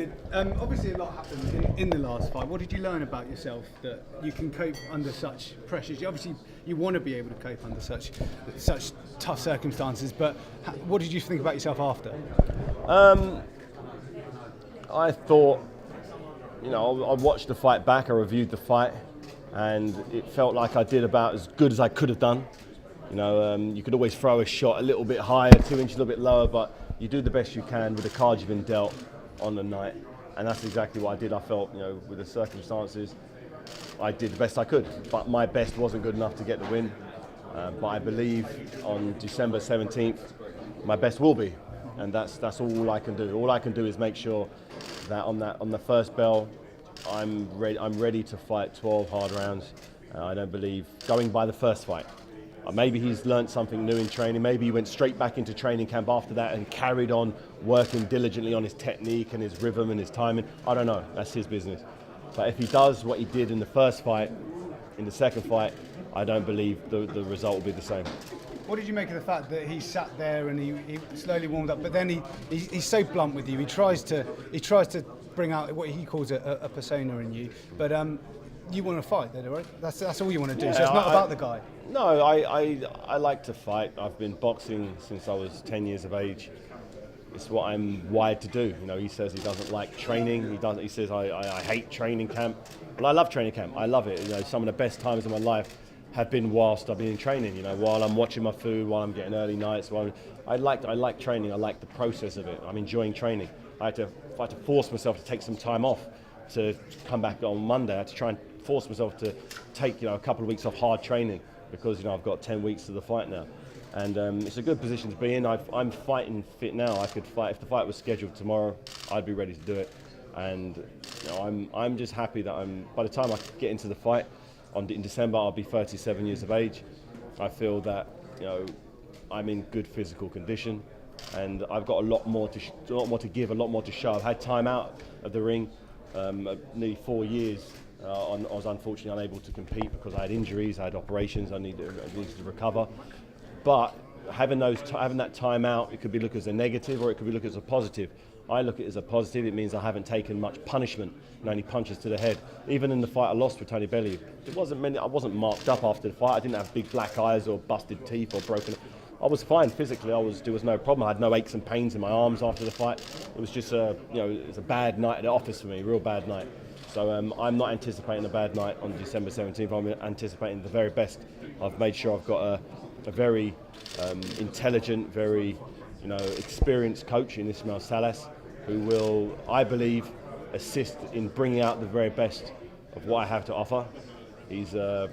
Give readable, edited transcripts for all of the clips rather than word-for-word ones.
David, obviously a lot happened in the last fight. What did you learn about yourself that you can cope under such pressures? You want to be able to cope under such tough circumstances, but what did you think about yourself after? I thought, I watched the fight back, I reviewed the fight, and it felt like I did about as good as I could have done. You could always throw a shot a little bit higher, 2 inches, a little bit lower, but you do the best you can with the cards you've been dealt on the night. And that's exactly what I did. I felt, with the circumstances, I did the best I could. But my best wasn't good enough to get the win. But I believe on December 17th, my best will be. And that's all I can do. All I can do is make sure that on the first bell, I'm ready to fight 12 hard rounds. I don't believe going by the first fight. Maybe he's learned something new in training. Maybe he went straight back into training camp after that and carried on working diligently on his technique and his rhythm and his timing. I don't know. That's his business. But if he does what he did in the first fight, in the second fight, I don't believe the result will be the same. What did you make of the fact that he sat there and he slowly warmed up, but then he's so blunt with you. He tries to bring out what he calls a persona in you, but you want to fight, then, right? That's all you want to do. So it's not about the guy. No, I like to fight. I've been boxing since I was 10 years of age. It's what I'm wired to do. He says he doesn't like training. He says I hate training camp. Well, I love training camp. I love it. Some of the best times of my life have been whilst I've been in training. While I'm watching my food, while I'm getting early nights. I like training. I like the process of it. I'm enjoying training. I had to force myself to take some time off to come back on Monday. I had to try and force myself to take a couple of weeks off hard training because I've got 10 weeks to the fight now, and it's a good position to be in. I'm fighting fit now. I could fight if the fight was scheduled tomorrow. I'd be ready to do it, and I'm just happy that by the time I get into the fight in December, I'll be 37 years of age. I feel that I'm in good physical condition, and I've got a lot more to give, a lot more to show. I've had time out of the ring, nearly 4 years. I was unfortunately unable to compete because I had injuries, I had operations, I needed to recover. But having that time out, it could be looked as a negative or it could be looked as a positive. I look at it as a positive. It means I haven't taken much punishment, only punches to the head. Even in the fight I lost with Tony Bellew, I wasn't marked up after the fight. I didn't have big black eyes or busted teeth or broken. I was fine physically. There was no problem. I had no aches and pains in my arms after the fight. It was just it was a bad night at the office for me, real bad night. So I'm not anticipating a bad night on December 17th. I'm anticipating the very best. I've made sure I've got a very intelligent, very experienced coach in Ismail Salas, who will, I believe, assist in bringing out the very best of what I have to offer. He's a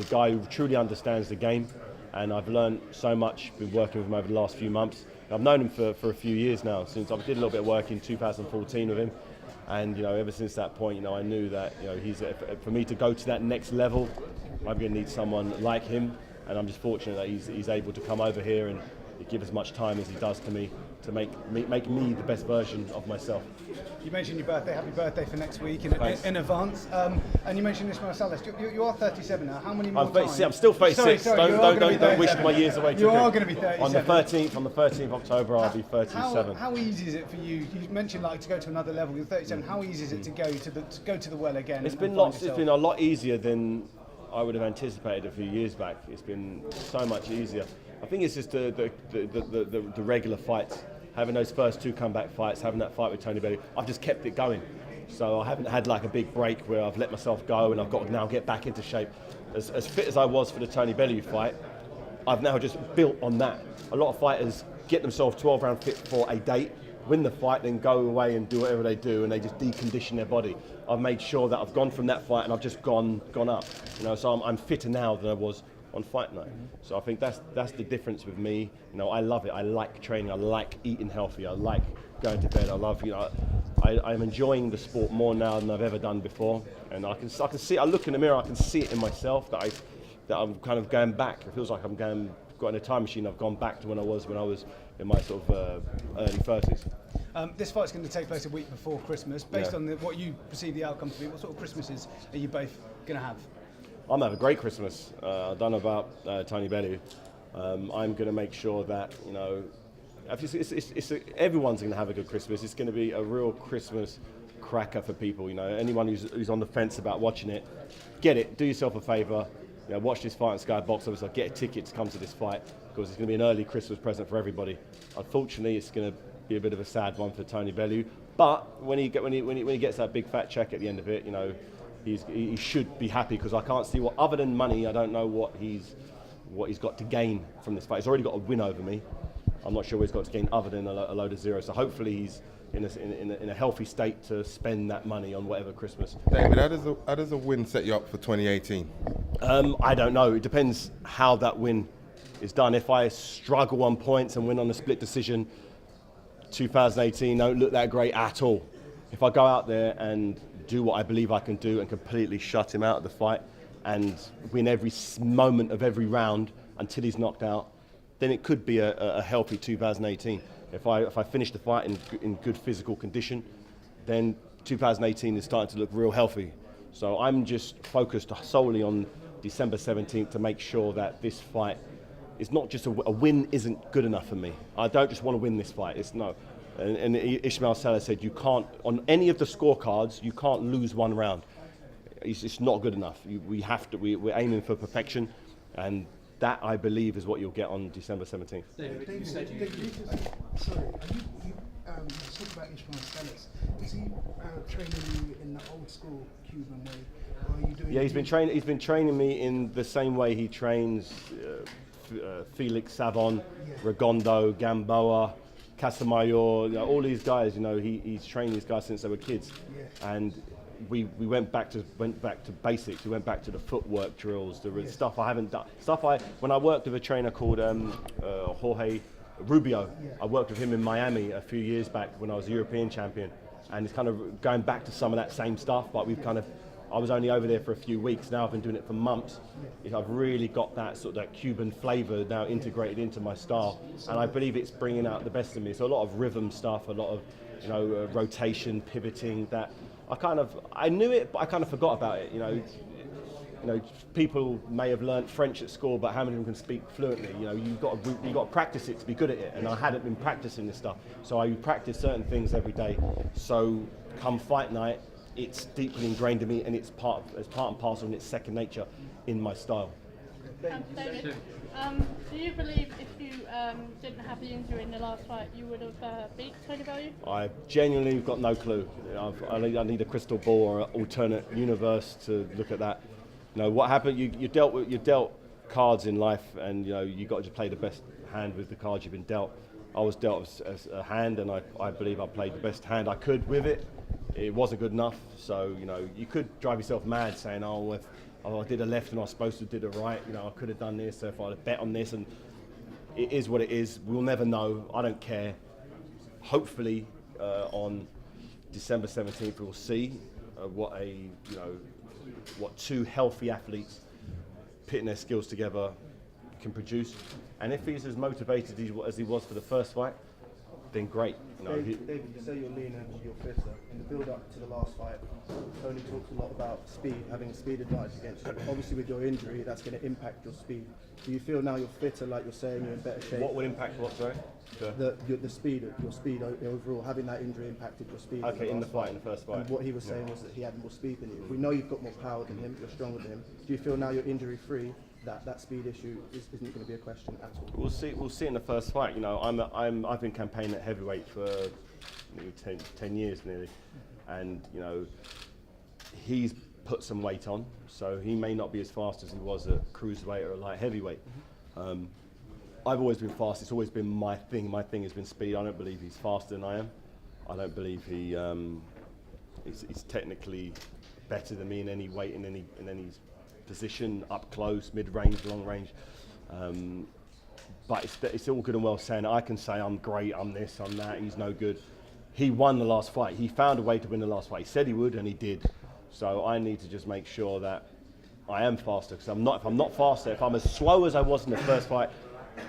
guy who truly understands the game, and I've learned so much, been working with him over the last few months. I've known him for a few years now, since I did a little bit of work in 2014 with him. And ever since that point, I knew that for me to go to that next level, I'm going to need someone like him. And I'm just fortunate that he's able to come over here and give as much time as he does to me to make me the best version of myself. You mentioned your birthday. Happy birthday for next week in advance. And you mentioned Ismail Salas. You are 37 now. How many more times? I'm still 36. Don't wish my years away. You are going to be 37. On the 13th of October, I'll be 37. How easy is it for you? You mentioned to go to another level. You're 37. How easy is it to go to the well again? It's been a lot easier than I would have anticipated a few years back. It's been so much easier. I think it's just the regular fights, having those first 2 comeback fights, having that fight with Tony Bellew. I've just kept it going. So I haven't had a big break where I've let myself go and I've got to now get back into shape. As fit as I was for the Tony Bellew fight, I've now just built on that. A lot of fighters get themselves 12-round fit for a date, win the fight, then go away and do whatever they do, and they just decondition their body. I've made sure that I've gone from that fight and I've just gone up. So I'm fitter now than I was on fight night. So I think that's the difference with me. I love it. I like training. I like eating healthy. I like going to bed. I love, I'm enjoying the sport more now than I've ever done before. And I can see. I look in the mirror. I can see it in myself that I'm kind of going back. It feels like got in a time machine. I've gone back to when I was in my sort of early 30s. This fight's going to take place a week before Christmas. Based on what you perceive the outcome to be, what sort of Christmases are you both going to have? I'm going to have a great Christmas. I don't know about Tony Bellew. I'm going to make sure that everyone's going to have a good Christmas. It's going to be a real Christmas cracker for people. You know, anyone who's on the fence about watching it, get it. Do yourself a favour. You know, watch this fight on Sky Box Office. Get a ticket to come to this fight because it's going to be an early Christmas present for everybody. Unfortunately, it's going to be a bit of a sad one for Tony Bellew. But when he gets that big fat check at the end of it, you know, he should be happy because I can't see what, other than money, I don't know what he's got to gain from this fight. He's already got a win over me. I'm not sure what he's got to gain other than a load of zeros. So hopefully he's in a healthy state to spend that money on whatever Christmas. David, how does a win set you up for 2018? I don't know. It depends how that win is done. If I struggle on points and win on a split decision, 2018 don't look that great at all. If I go out there and do what I believe I can do and completely shut him out of the fight and win every moment of every round until he's knocked out, then it could be a healthy 2018. If I finish the fight in good physical condition, then 2018 is starting to look real healthy. So I'm just focused solely on December 17th to make sure that this fight is not just a win isn't good enough for me. I don't just want to win this fight. It's no. And Ismail Salah said you can't, on any of the scorecards, you can't lose one round. It's not good enough. We're aiming for perfection, and that, I believe, is what you'll get on December 17th. David, you said you... Sorry, you talked about Ismail Salas. Is he training you in the old school Cuban way? Or are you doing? Yeah, he's been training me in the same way he trains Felix Savon, Regondo, Gamboa, Casamayor, all these guys. You know, he's trained these guys since they were kids, and we went back to basics. We went back to the footwork drills, the stuff I haven't done. When I worked with a trainer called Jorge Rubio, I worked with him in Miami a few years back when I was a European champion, and it's kind of going back to some of that same stuff. But I was only over there for a few weeks. Now I've been doing it for months. I've really got that Cuban flavour now integrated into my style, and I believe it's bringing out the best in me. So a lot of rhythm stuff, a lot of rotation, pivoting. That I knew it, but I kind of forgot about it. You know, people may have learnt French at school, but how many of them can speak fluently? You know, you've got to practice it to be good at it, and I hadn't been practicing this stuff. So I practice certain things every day. So come fight night, it's deeply ingrained in me, and it's part and parcel, and it's second nature in my style. David, do you believe if you didn't have the injury in the last fight, you would have beat Tony Bellew? I genuinely got no clue. I need a crystal ball or an alternate universe to look at that. You know what happened? You're dealt cards in life, and you got to play the best hand with the cards you've been dealt. I was dealt as a hand, and I believe I played the best hand I could with it. It wasn't good enough, so you could drive yourself mad saying, if I did a left and I was supposed to do the right, I could have done this, so if I'd have bet on this, and it is what it is. We'll never know. I don't care. Hopefully, on December 17th, we'll see what two healthy athletes pitting their skills together can produce. And if he's as motivated as he was for the first fight, then great. David, you say you're leaner and you're fitter. In the build-up to the last fight, Tony talks a lot about speed, having a speed advantage against you. Obviously, with your injury, that's going to impact your speed. Do you feel now you're fitter, like you're saying, you're in better shape? What would impact what, sorry? The speed, your speed overall. Having that injury impacted your speed. Okay, in the first fight. And what he was saying was that he had more speed than you. We know you've got more power than him, you're stronger than him. Do you feel now you're injury-free, that speed issue isn't going to be a question at all? We'll see in the first fight. I've been campaigning at heavyweight for nearly 10 years nearly, and he's put some weight on, so he may not be as fast as he was at cruiserweight or light heavyweight. I've always been fast. It's always been my thing. My thing has been speed. I don't believe he's faster than I am. I don't believe he's technically better than me in any weight, in any position, up close, mid-range, long range. But it's all good and well saying I can say I'm great, I'm this, I'm that, he's no good. He won the last fight. He found a way to win the last fight. He said he would, and he did. So I need to just make sure that I am faster, because if I'm not faster, if I'm as slow as I was in the first fight,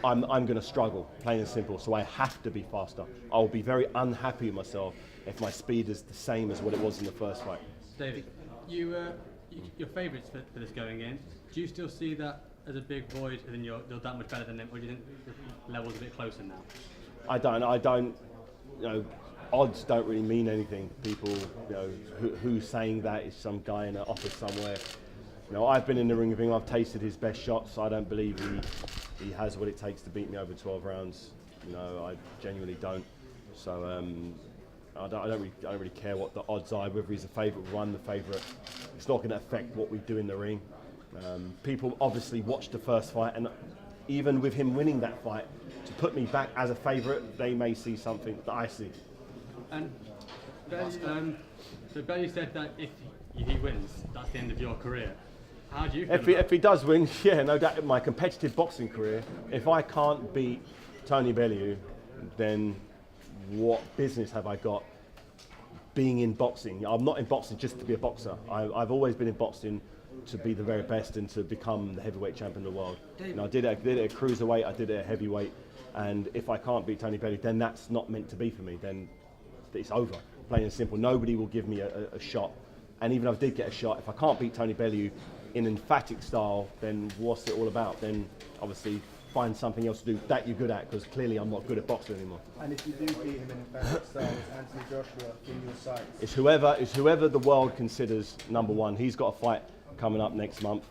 I'm going to struggle, plain and simple. So I have to be faster. I'll be very unhappy with myself if my speed is the same as what it was in the first fight. David, your favourites for this going in, do you still see that as a big void and then you're that much better than them, or do you think the level's a bit closer now? I don't. You know, odds don't really mean anything. People, you know, who's saying that is some guy in an office somewhere. You know, I've been in the ring with him. I've tasted his best shots. I don't believe he has what it takes to beat me over 12 rounds. You know, I genuinely don't. So I don't really care what the odds are. Whether he's the favourite or the favourite, it's not going to affect what we do in the ring. People obviously watched the first fight, and even with him winning that fight, to put me back as a favourite, they may see something that I see. And so Bellew said that if he wins, that's the end of your career. How do you feel If he does win, yeah, no doubt, my competitive boxing career, if I can't beat Tony Bellew, then what business have I got being in boxing? I'm not in boxing just to be a boxer. I've always been in boxing to be the very best and to become the heavyweight champion of the world. You know, I did it at cruiserweight, I did it at heavyweight, and if I can't beat Tony Bellew, then that's not meant to be for me. Then it's over, plain and simple. Nobody will give me a shot, and even if I did get a shot, if I can't beat Tony Bellew in emphatic style, then what's it all about? Then obviously find something else to do that you're good at, because clearly I'm not good at boxing anymore. And if you do beat him in emphatic style, is Anthony Joshua in your sights? It's whoever the world considers number one. He's got a fight coming up next month,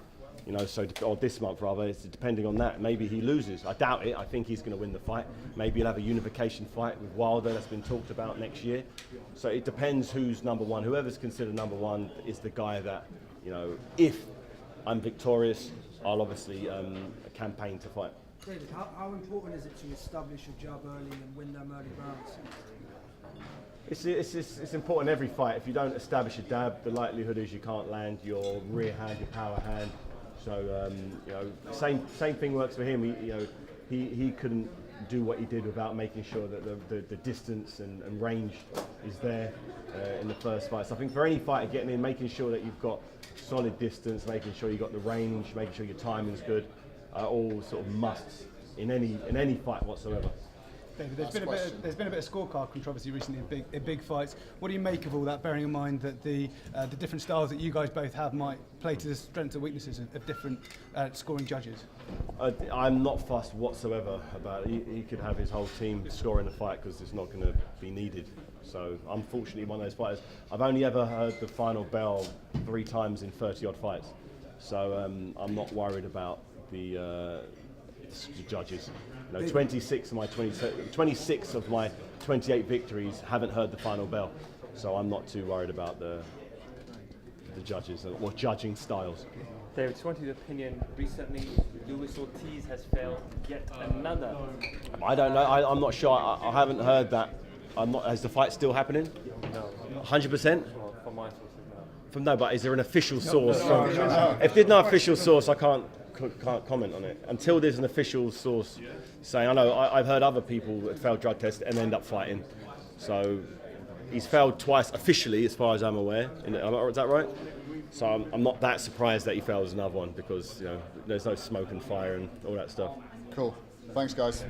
you know, or this month rather. It's depending on that. Maybe he loses. I doubt it. I think he's going to win the fight. Maybe he'll have a unification fight with Wilder that's been talked about next year. So it depends who's number one. Whoever's considered number one is the guy that, you know, if I'm victorious, I'll obviously campaign to fight. David, how important is it to establish a jab early and win them early rounds? It's important every fight. If you don't establish a jab, the likelihood is you can't land your rear hand, your power hand. So you know, same thing works for him. He couldn't do what he did without making sure that the distance and range is there in the first fight. So I think for any fighter getting in, making sure that you've got solid distance, making sure you've got the range, making sure your timing's good, are all sort of musts in any fight whatsoever. David, there's been a bit of scorecard controversy recently in big fights. What do you make of all that, bearing in mind that the different styles that you guys both have might play to the strengths and weaknesses of different scoring judges? I'm not fussed whatsoever about it. He could have his whole team scoring the fight because it's not going to be needed. So unfortunately, one of those fighters. I've only ever heard the final bell 3 times in 30-odd fights. So I'm not worried about the judges. You know, 26 of my 28 victories haven't heard the final bell, so I'm not too worried about the judges or judging styles. David, just wanted your opinion. Recently, Luis Ortiz has failed yet another. I don't know. I'm not sure. I haven't heard that. Is the fight still happening? No. 100%? Well, from my sources, no. No, but is there an official source? If there's no official source, I can't comment on it until there's an official source saying. I know I've heard other people that failed drug tests and end up fighting. So he's failed twice officially, as far as I'm aware. Is that right? So I'm not that surprised that he fails another one because, you know, there's no smoke and fire and all that stuff. Cool. Thanks, guys.